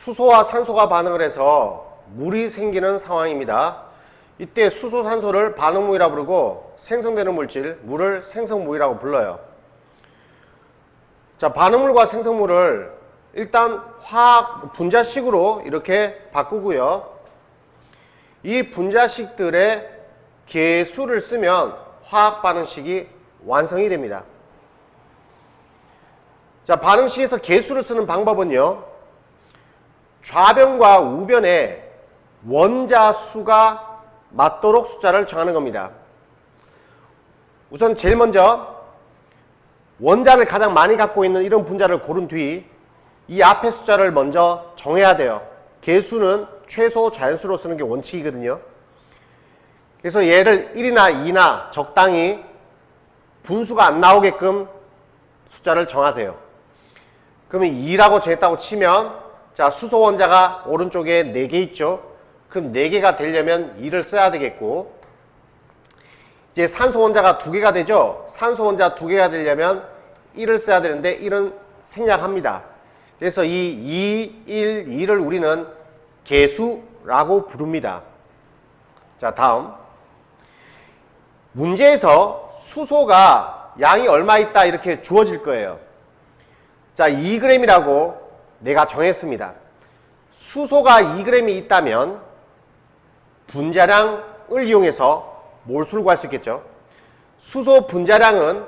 수소와 산소가 반응을 해서 물이 생기는 상황입니다. 이때 수소, 산소를 반응무이라 부르고 생성되는 물질, 물을 생성무이라고 불러요. 자, 반응물과 생성물을 일단 화학 분자식으로 이렇게 바꾸고요. 이 분자식들의 개수를 쓰면 화학 반응식이 완성이 됩니다. 자, 반응식에서 개수를 쓰는 방법은요. 좌변과 우변에 원자 수가 맞도록 숫자를 정하는 겁니다. 우선 제일 먼저 원자를 가장 많이 갖고 있는 이런 분자를 고른 뒤 이 앞에 숫자를 먼저 정해야 돼요. 개수는 최소 자연수로 쓰는 게 원칙이거든요. 그래서 얘를 1이나 2나 적당히 분수가 안 나오게끔 숫자를 정하세요. 그러면 2라고 정했다고 치면 자, 수소 원자가 오른쪽에 4개 있죠. 그럼 4개가 되려면 2를 써야 되겠고, 이제 산소 원자가 2개가 되죠. 산소 원자 2개가 되려면 1을 써야 되는데 1은 생략합니다. 그래서 이 2, 1, 2를 우리는 개수라고 부릅니다. 자, 다음 문제에서 수소가 양이 얼마 있다 이렇게 주어질 거예요. 자, 2g이라고 내가 정했습니다. 수소가 2g이 있다면 분자량을 이용해서 몰수를 구할 수 있겠죠. 수소 분자량은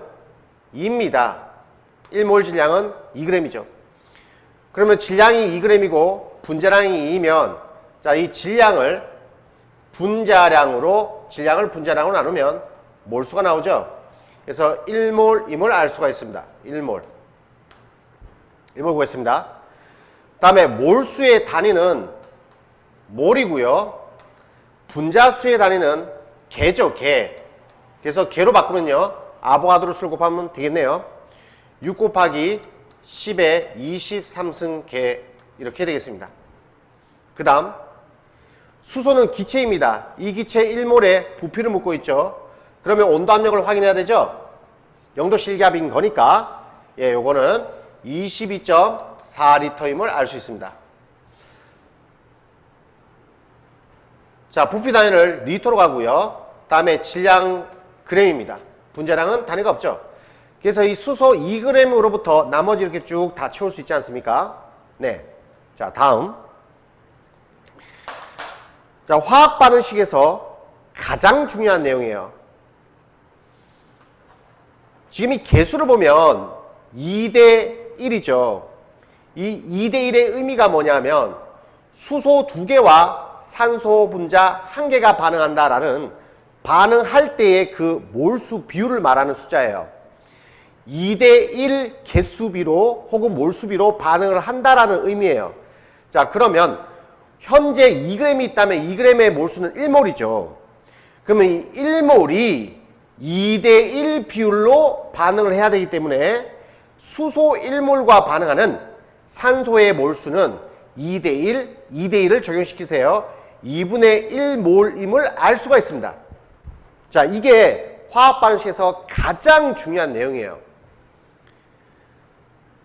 2입니다. 1몰 질량은 2g이죠. 그러면 질량이 2g이고 분자량이 2이면 자, 이 질량을 분자량으로 나누면 몰수가 나오죠. 그래서 1몰, 2몰 알 수가 있습니다. 1몰 구했습니다. 다음에 몰수의 단위는 몰이고요. 분자수의 단위는 개죠, 개. 그래서 개로 바꾸면요. 아보가드로 수를 곱하면 되겠네요. 6 곱하기 10의 23승 개 이렇게 되겠습니다. 그 다음 수소는 기체입니다. 이 기체 1몰에 부피를 묻고 있죠. 그러면 온도 압력을 확인해야 되죠. 0도 실기압인 거니까 요거는 22.4리터임을 알 수 있습니다. 자, 부피 단위를 리터로 가고요. 다음에 질량 g입니다. 분자량은 단위가 없죠. 그래서 이 수소 2g으로부터 나머지 이렇게 쭉 다 채울 수 있지 않습니까? 네. 자, 다음. 자, 화학 반응식에서 가장 중요한 내용이에요. 지금 이 개수를 보면 2대 1이죠. 이 2대 1의 의미가 뭐냐면 수소 2개와 산소 분자 1개가 반응한다라는 반응할 때의 그 몰수 비율을 말하는 숫자예요. 2대 1 개수비로 혹은 몰수비로 반응을 한다라는 의미예요. 자, 그러면 현재 2g이 있다면 2g의 몰수는 1몰이죠. 그러면 이 1몰이 2대 1 비율로 반응을 해야 되기 때문에 수소 1몰과 반응하는 산소의 몰수는 2대 1, 2대 1을 적용시키세요. 2분의 1몰임을 알 수가 있습니다. 자, 이게 화학 반응식에서 가장 중요한 내용이에요.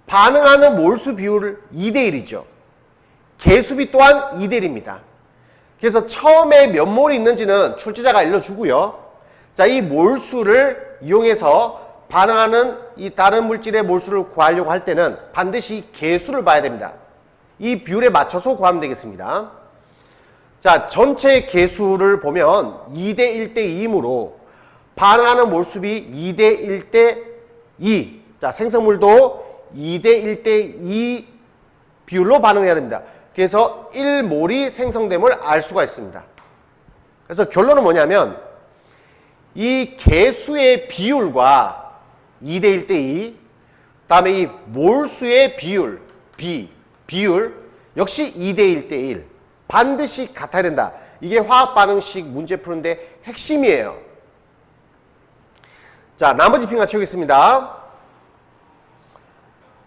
반응하는 몰수 비율을 2대 1이죠. 개수비 또한 2대 1입니다. 그래서 처음에 몇 몰이 있는지는 출제자가 알려주고요. 자, 이 몰수를 이용해서 반응하는 이 다른 물질의 몰수를 구하려고 할 때는 반드시 개수를 봐야 됩니다. 이 비율에 맞춰서 구하면 되겠습니다. 자, 전체 개수를 보면 2대 1대 2이므로 반응하는 몰수비 2대 1대 2. 자, 생성물도 2대 1대 2 비율로 반응해야 됩니다. 그래서 1몰이 생성됨을 알 수가 있습니다. 그래서 결론은 뭐냐면 이 개수의 비율과 2대 1대 2, 다음에 이 몰수의 비율, 비율 역시 2대 1대 1 반드시 같아야 된다. 이게 화학 반응식 문제 푸는데 핵심이에요. 자, 나머지 핑가 채우겠습니다.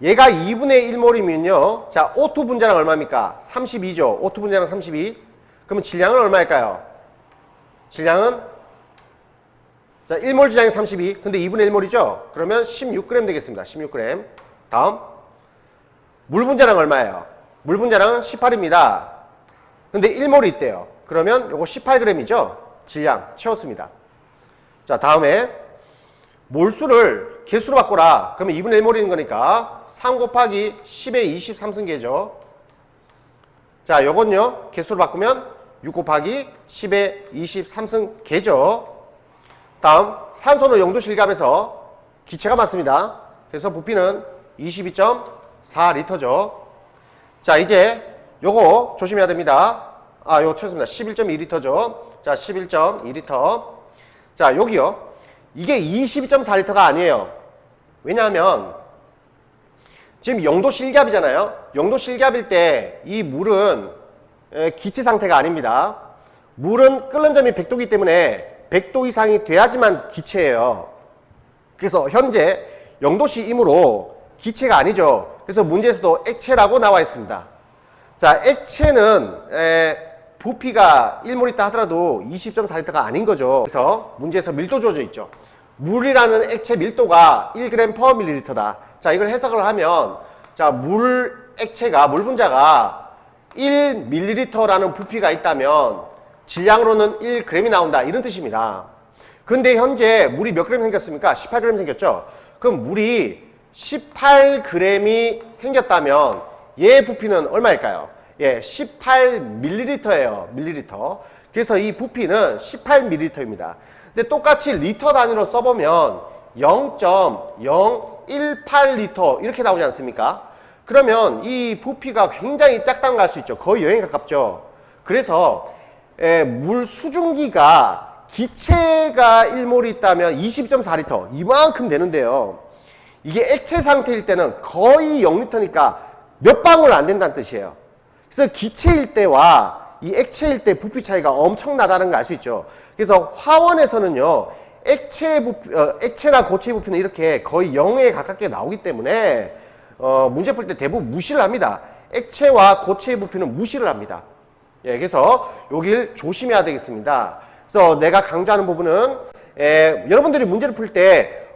얘가 2분의 1몰이면요. 자, O2 분자량 얼마입니까? 32죠. O2 분자량 32. 그러면 질량은 얼마일까요? 질량은 자, 1몰 질량이 32. 근데 2분의 1몰이죠? 그러면 16g 되겠습니다. 16g. 다음. 물 분자량 얼마예요? 물 분자량은 18입니다. 근데 1몰이 있대요. 그러면 요거 18g이죠? 질량 채웠습니다. 자, 다음에 몰수를 개수로 바꿔라. 그러면 2분의 1몰이는 거니까 3 곱하기 10의 23승계죠. 자, 요건요. 개수로 바꾸면 6 곱하기 10의 23승계죠. 다음 산소는 영도 실갑에서 기체가 많습니다. 그래서 부피는 22.4리터죠. 자, 이제 요거 조심해야 됩니다. 요거 틀렸습니다. 11.2리터죠. 자, 11.2리터. 자, 여기요. 이게 22.4리터가 아니에요. 왜냐하면 지금 영도 실갑이잖아요. 영도 실갑일 때 이 물은 기체 상태가 아닙니다. 물은 끓는 점이 100도이기 때문에 100도 이상이 돼야지만 기체예요. 그래서 현재 영도시이므로 기체가 아니죠. 그래서 문제에서도 액체라고 나와 있습니다. 자, 액체는 부피가 1몰 있다 하더라도 20.4리터가 아닌 거죠. 그래서 문제에서 밀도 주어져 있죠. 물이라는 액체 밀도가 1g/ml다. 자, 이걸 해석을 하면 자, 물 분자가 1ml라는 부피가 있다면 질량으로는 1g이 나온다. 이런 뜻입니다. 근데 현재 물이 몇 g 생겼습니까? 18g 생겼죠? 그럼 물이 18g이 생겼다면 얘의 부피는 얼마일까요? 예, 18ml예요. 밀리리터. 그래서 이 부피는 18ml입니다. 근데 똑같이 리터 단위로 써보면 0.018리터 이렇게 나오지 않습니까? 그러면 이 부피가 굉장히 작다는 걸 알 수 있죠. 거의 0에 가깝죠. 그래서 물 수증기가 기체가 1몰이 있다면 20.4리터 이만큼 되는데요. 이게 액체 상태일 때는 거의 0리터니까 몇 방울 안 된다는 뜻이에요. 그래서 기체일 때와 이 액체일 때 부피 차이가 엄청나다는 걸 알 수 있죠. 그래서 화원에서는요, 액체나 고체의 부피는 이렇게 거의 0에 가깝게 나오기 때문에 문제 풀 때 대부분 무시를 합니다. 액체와 고체의 부피는 무시를 합니다. 예, 그래서 여길 조심해야 되겠습니다. 그래서 내가 강조하는 부분은 여러분들이 문제를 풀 때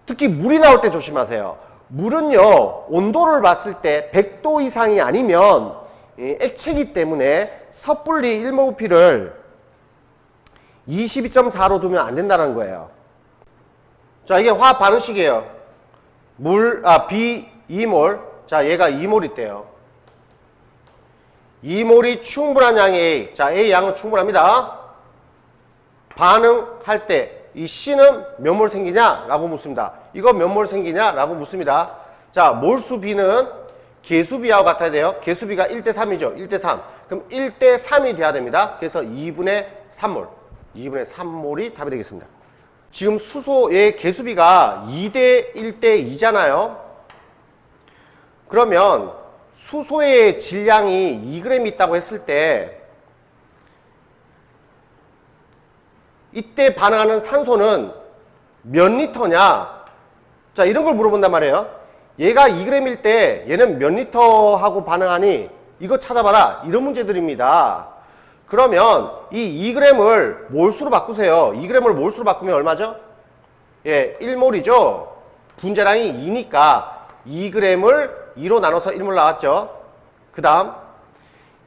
특히 물이 나올 때 조심하세요. 물은요, 온도를 봤을 때 100도 이상이 아니면 액체이기 때문에 섣불리 1몰 부피를 22.4로 두면 안 된다는 거예요. 자, 이게 화학 반응식이에요. B 2몰. 자, 얘가 2몰 있대요. 2몰이 충분한 양이 A. 자, A 양은 충분합니다. 반응할 때 이 C는 몇 몰 생기냐? 라고 묻습니다. 이거 몇 몰 생기냐? 라고 묻습니다. 자, 몰수 B는 개수 B하고 같아야 돼요. 개수 B가 1대3이죠. 1대3. 그럼 1대3이 돼야 됩니다. 그래서 2분의 3몰. 2분의 3몰이 답이 되겠습니다. 지금 수소의 개수 B가 2대 1대 2잖아요. 그러면 수소의 질량이 2g 있다고 했을 때 이때 반응하는 산소는 몇 리터냐? 자, 이런 걸 물어본단 말이에요. 얘가 2g일 때 얘는 몇 리터 하고 반응하니? 이거 찾아봐라. 이런 문제들입니다. 그러면 이 2g을 몰수로 바꾸세요. 2g을 몰수로 바꾸면 얼마죠? 예, 1몰이죠. 분자량이 2니까 2g을 2로 나눠서 1몰 나왔죠. 그 다음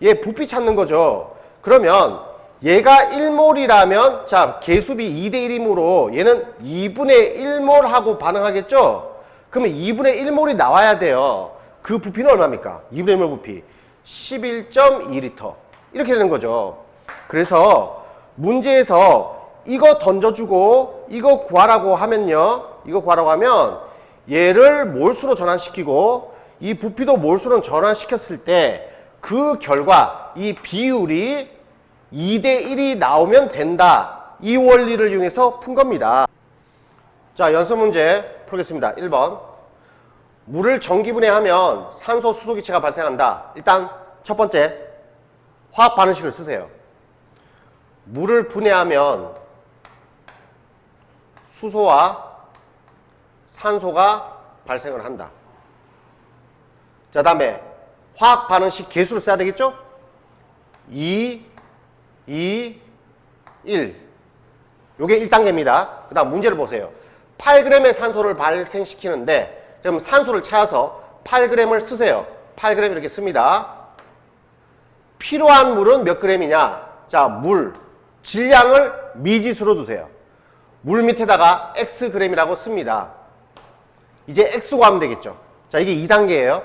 얘 부피 찾는 거죠. 그러면 얘가 1몰이라면 자, 개수비 2대 1이므로 얘는 2분의 1몰 하고 반응하겠죠? 그러면 2분의 1몰이 나와야 돼요. 그 부피는 얼마입니까? 2분의 1몰 부피 11.2리터 이렇게 되는 거죠. 그래서 문제에서 이거 던져주고 이거 구하라고 하면요, 이거 구하라고 하면 얘를 몰수로 전환시키고 이 부피도 몰수로 전환시켰을 때 그 결과 이 비율이 2대 1이 나오면 된다. 이 원리를 이용해서 푼 겁니다. 자, 연습 문제 풀겠습니다. 1번. 물을 전기분해하면 산소 수소 기체가 발생한다. 일단 첫 번째 화학 반응식을 쓰세요. 물을 분해하면 수소와 산소가 발생을 한다. 자, 다음에 화학 반응식 개수를 써야 되겠죠? 2, 1. 요게 1단계입니다. 그 다음 문제를 보세요. 8g의 산소를 발생시키는데, 그럼 산소를 찾아서 8g을 쓰세요. 8g 이렇게 씁니다. 필요한 물은 몇 g이냐? 자, 물, 질량을 미지수로 두세요. 물 밑에다가 xg이라고 씁니다. 이제 x 구하면 되겠죠. 자, 이게 2단계예요.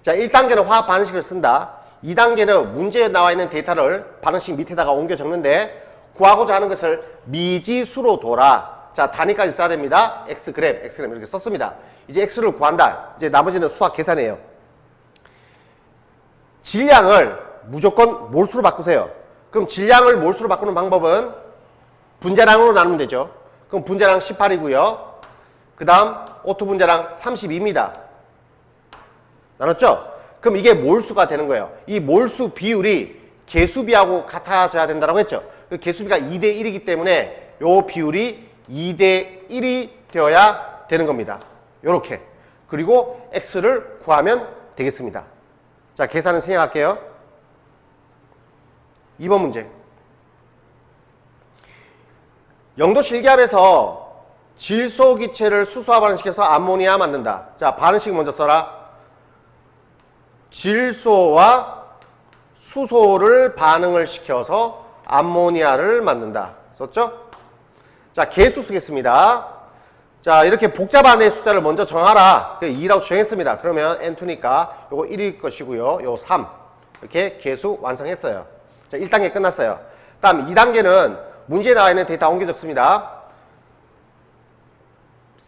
자, 1단계는 화학 반응식을 쓴다. 2단계는 문제에 나와 있는 데이터를 반응식 밑에다가 옮겨 적는데 구하고자 하는 것을 미지수로 둬라. 자, 단위까지 써야 됩니다. xg 이렇게 썼습니다. 이제 x를 구한다. 이제 나머지는 수학 계산이에요. 질량을 무조건 몰수로 바꾸세요. 그럼 질량을 몰수로 바꾸는 방법은 분자량으로 나누면 되죠. 그럼 분자량 18이고요. 그 다음 O2 분자량 32입니다. 나눴죠? 그럼 이게 몰수가 되는 거예요. 이 몰수 비율이 개수비하고 같아져야 된다고 했죠. 그 개수비가 2대 1이기 때문에 요 비율이 2대 1이 되어야 되는 겁니다. 요렇게. 그리고 x를 구하면 되겠습니다. 자, 계산은 진행할게요. 2번 문제. 영도 실기압에서 질소 기체를 수소화 반응시켜서 암모니아 만든다. 자, 반응식 먼저 써라. 질소와 수소를 반응을 시켜서 암모니아를 만든다. 썼죠? 자, 개수 쓰겠습니다. 자, 이렇게 복잡한 의 숫자를 먼저 정하라. 2라고 정했습니다. 그러면 N2니까 요거 1일 것이고요. 요 3. 이렇게 개수 완성했어요. 자, 1단계 끝났어요. 다음 2단계는 문제에 나와 있는 데이터 옮겨 적습니다.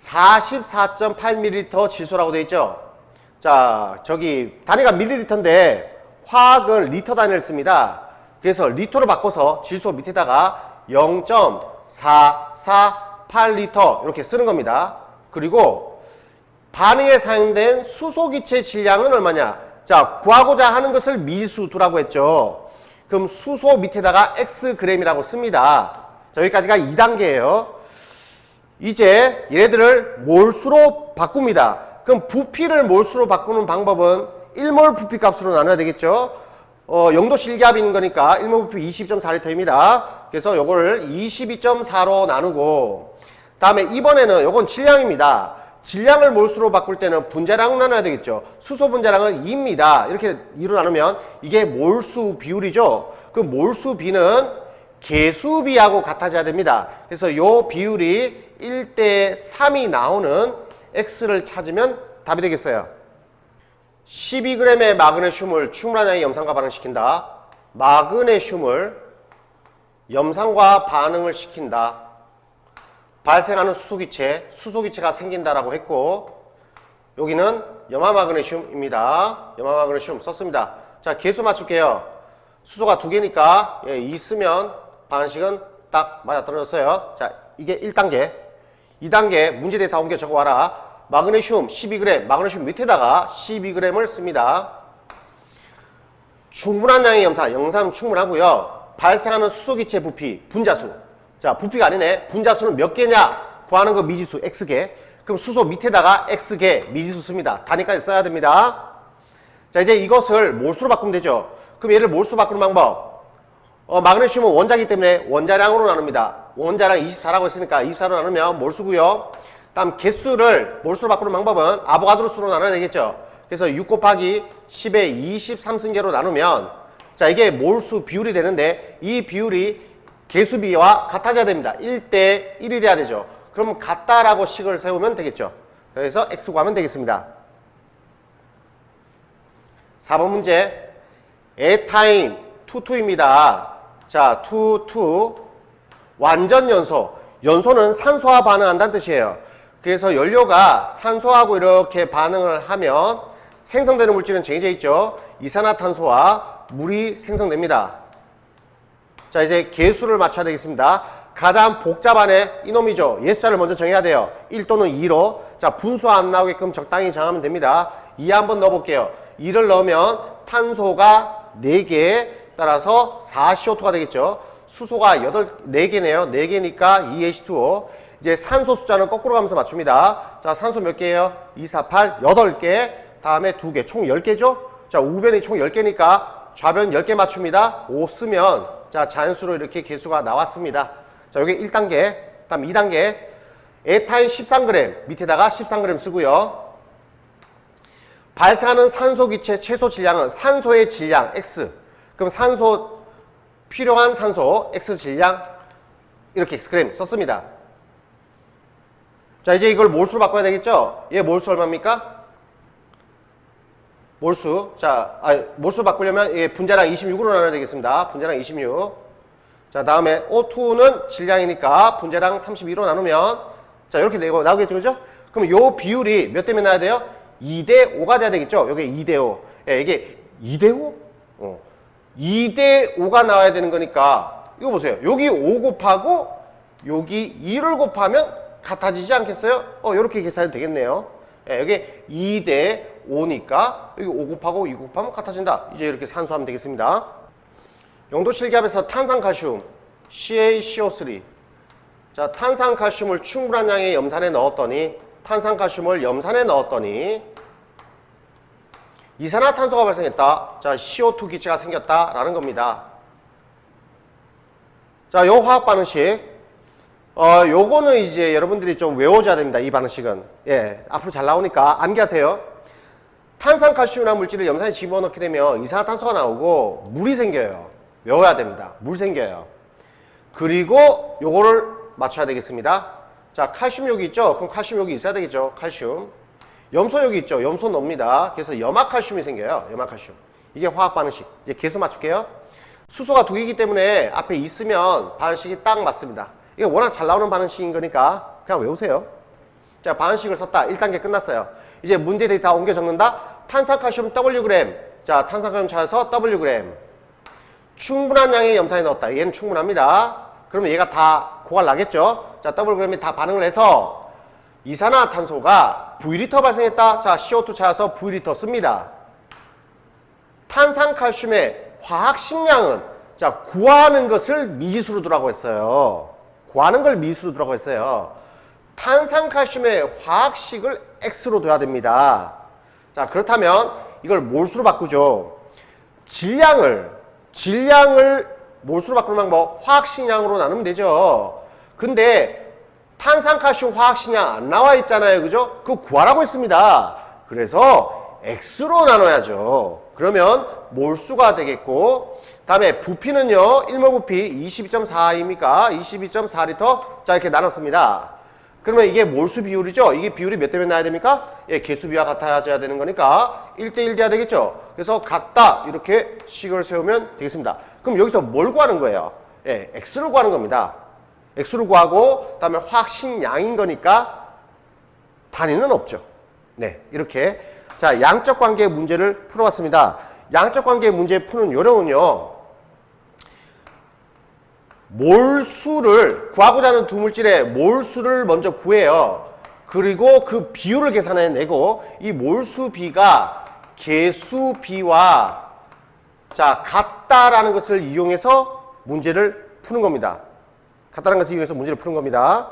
44.8ml 질소라고 되어 있죠. 자, 저기 단위가 밀리리터인데 화학은 리터 단위를 씁니다. 그래서 리터로 바꿔서 질소 밑에다가 0.448리터 이렇게 쓰는 겁니다. 그리고 반응에 사용된 수소기체 질량은 얼마냐? 자, 구하고자 하는 것을 미지수 두라고 했죠. 그럼 수소 밑에다가 xg이라고 씁니다. 자, 여기까지가 2단계예요. 이제 얘네들을 몰수로 바꿉니다. 그럼 부피를 몰수로 바꾸는 방법은 1몰 부피 값으로 나눠야 되겠죠. 영도 실기압인 거니까 1몰 부피 20.4L입니다. 그래서 요거를 22.4로 나누고, 다음에 이번에는 요건 질량입니다. 질량을 몰수로 바꿀 때는 분자량을 나눠야 되겠죠. 수소 분자량은 2입니다. 이렇게 2로 나누면 이게 몰수 비율이죠. 그 몰수 비는 개수비하고 같아져야 됩니다. 그래서 요 비율이 1대 3이 나오는 x를 찾으면 답이 되겠어요. 12g의 마그네슘을 충분한 양의 염산과 반응시킨다. 마그네슘을 염산과 반응을 시킨다. 발생하는 수소기체가 생긴다라고 했고, 여기는 염화마그네슘입니다. 염화마그네슘 썼습니다. 자, 개수 맞출게요. 수소가 2개니까 2 쓰면 반응식은 딱 맞아떨어졌어요. 자, 이게 1단계. 2단계 문제 데이터 옮겨 적어와라. 마그네슘 12g, 마그네슘 밑에다가 12g을 씁니다. 충분한 양의 염산 충분하고요. 발생하는 수소기체 부피, 분자수. 자, 부피가 아니네. 분자수는 몇 개냐? 구하는 거 미지수 x개. 그럼 수소 밑에다가 x개 미지수 씁니다. 단위까지 써야 됩니다. 자, 이제 이것을 몰수로 바꾸면 되죠. 그럼 얘를 몰수로 바꾸는 방법. 마그네슘은 원자이기 때문에 원자량으로 나눕니다. 원자량 24라고 했으니까 24로 나누면 몰수고요. 다음 개수를 몰수로 바꾸는 방법은 아보가드로 수로 나눠야 되겠죠. 그래서 6 곱하기 10의 23승계로 나누면, 자, 이게 몰수 비율이 되는데 이 비율이 개수비와 같아져야 됩니다. 1대 1이 돼야 되죠. 그럼 같다라고 식을 세우면 되겠죠. 그래서 x 구하면 되겠습니다. 4번 문제. 에타인 22입니다. 자, 22 완전 연소. 연소는 산소와 반응한다는 뜻이에요. 그래서 연료가 산소하고 이렇게 반응을 하면 생성되는 물질은 정해져 있죠. 이산화탄소와 물이 생성됩니다. 자, 이제 개수를 맞춰야 되겠습니다. 가장 복잡한 애 이놈이죠. 예수자를 먼저 정해야 돼요. 1 또는 2로. 자, 분수 안 나오게끔 적당히 정하면 됩니다. 2 한번 넣어볼게요. 2를 넣으면 탄소가 4개, 따라서 4CO2가 되겠죠. 수소가 4개네요. 4개니까 2H2O. 이제 산소 숫자는 거꾸로 가면서 맞춥니다. 자, 산소 몇 개예요? 2, 4, 8, 8개. 다음에 2개. 총 10개죠? 자, 우변이 총 10개니까 좌변 10개 맞춥니다. 5 쓰면, 자, 자연수로 이렇게 개수가 나왔습니다. 자, 여기 1단계. 다음 2단계. 에타인 13g. 밑에다가 13g 쓰고요. 발생하는 산소 기체 최소 질량은 산소의 질량, X. 그럼 산소, 필요한 산소 X 질량 이렇게 Xg 썼습니다. 자, 이제 이걸 몰수로 바꿔야 되겠죠? 얘 몰수 얼마입니까? 몰수. 자, 몰수 바꾸려면 얘 분자량 26으로 나눠야 되겠습니다. 분자량 26. 자, 다음에 O2는 질량이니까 분자량 32로 나누면 자, 이렇게 나오겠죠, 그죠? 그럼 요 비율이 몇 대면 나야 돼요? 2대 5가 돼야 되겠죠? 여기 2대 5. 예, 이게 2대 5? 2대 5가 나와야 되는 거니까 이거 보세요. 여기 5 곱하고 여기 2를 곱하면 같아지지 않겠어요? 이렇게 계산이 되겠네요. 예, 여기 2대 5니까 여기 5 곱하고 2 곱하면 같아진다. 이제 이렇게 산수하면 되겠습니다. 영도 실기압에서 탄산칼슘 CaCO3. 자, 탄산칼슘을 충분한 양의 염산에 넣었더니 이산화탄소가 발생했다. 자, CO2 기체가 생겼다라는 겁니다. 자, 요 화학 반응식. 요거는 이제 여러분들이 좀 외워줘야 됩니다. 이 반응식은. 예, 앞으로 잘 나오니까 암기하세요. 탄산칼슘이라는 물질을 염산에 집어넣게 되면 이산화탄소가 나오고 물이 생겨요. 외워야 됩니다. 물 생겨요. 그리고 요거를 맞춰야 되겠습니다. 자, 칼슘 여기 있죠? 그럼 칼슘 여기 있어야 되겠죠? 칼슘. 염소 여기 있죠? 염소 넣습니다. 그래서 염화칼슘이 생겨요. 염화칼슘. 이게 화학 반응식. 이제 계수 맞출게요. 수소가 두 개이기 때문에 앞에 있으면 반응식이 딱 맞습니다. 이게 워낙 잘 나오는 반응식인 거니까 그냥 외우세요. 자, 반응식을 썼다. 1단계 끝났어요. 이제 문제들이 다 옮겨 적는다. 탄산칼슘 Wg. 자, 탄산칼슘 찾아서 Wg. 충분한 양의 염산에 넣었다. 얘는 충분합니다. 그러면 얘가 다 고갈 나겠죠? 자, Wg이 다 반응을 해서 이산화탄소가 V리터 발생했다. 자, CO2 찾아서 V리터 씁니다. 탄산칼슘의 화학식량은 자, 구하는 것을 미지수로 두라고 했어요. 구하는 걸 미지수로 두라고 했어요. 탄산칼슘의 화학식을 X로 둬야 됩니다. 자, 그렇다면 이걸 몰수로 바꾸죠. 질량을 몰수로 바꾸는 방법 화학식량으로 나누면 되죠. 근데 탄산칼슘 화학식량 안 나와 있잖아요. 그죠? 그거 구하라고 했습니다. 그래서 X로 나눠야죠. 그러면 몰수가 되겠고, 다음에 부피는요, 1몰 부피 22.4입니까? 22.4리터. 자, 이렇게 나눴습니다. 그러면 이게 몰수 비율이죠? 이게 비율이 몇 대면 나야 됩니까? 예, 개수 비와 같아져야 되는 거니까 1대1 돼야 되겠죠? 그래서 같다. 이렇게 식을 세우면 되겠습니다. 그럼 여기서 뭘 구하는 거예요? 예, X를 구하는 겁니다. X를 구하고, 다음에 화학식량인 거니까 단위는 없죠. 네, 이렇게. 자, 양적 관계 문제를 풀어봤습니다. 양적 관계 문제 푸는 요령은요, 몰수를 구하고자 하는 두 물질의 몰수를 먼저 구해요. 그리고 그 비율을 계산해내고 이 몰수비가 개수비와 자, 같다라는 것을 이용해서 문제를 푸는 겁니다. 같다라는 것을 이용해서 문제를 푸는 겁니다.